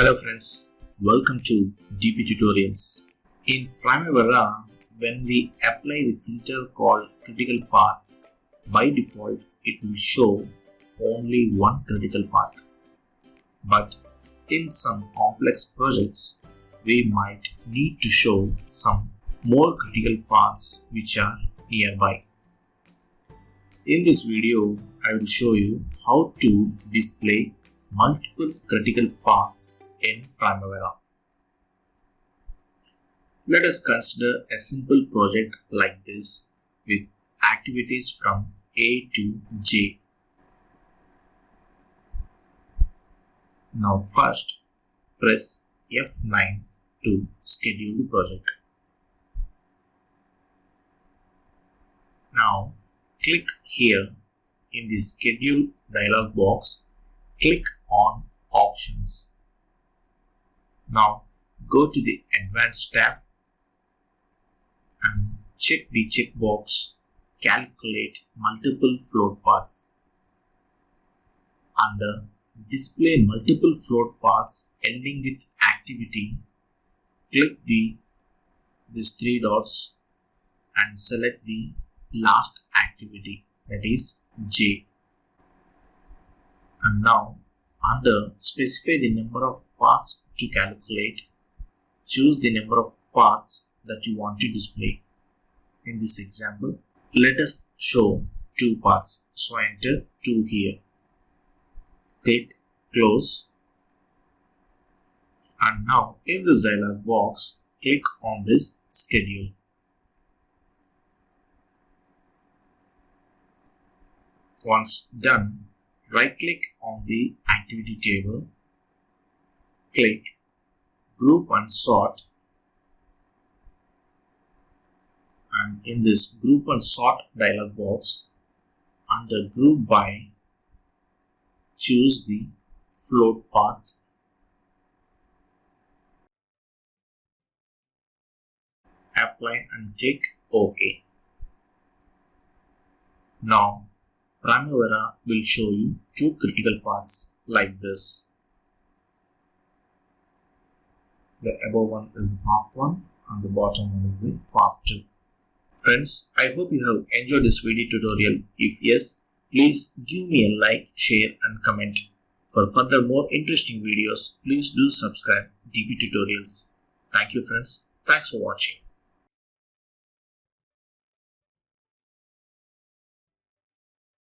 Hello friends, welcome to dptutorials. In Primavera, when we apply the filter called critical path, by default it will show only one critical path. But in some complex projects, we might need to show some more critical paths which are nearby. In this video, I will show you how to display multiple critical paths in Primavera. Let us consider a simple project like this with activities from A to J. Now first, press F9 to schedule the project. Now click here in the schedule dialog box, click on options. Now go to the advanced tab and check the checkbox calculate multiple float paths. Under display multiple float paths ending with activity, click these three dots and select the last activity, that is J. And now under specify the number of paths to calculate, choose the number of paths that you want to display. In this example, let us show 2 paths, so enter 2 here. Click close, and now in this dialog box, click on this schedule. Once done, right click on the activity table, click group and sort, and in this group and sort dialog box, under group by, choose the float path, apply and click OK. Now Primavera will show you 2 critical paths like this. The above one is the path 1 and the bottom one is the path 2. Friends, I hope you have enjoyed this video tutorial. If yes, please give me a like, share and comment. For further more interesting videos, please do subscribe dptutorials. Thank you friends. Thanks for watching.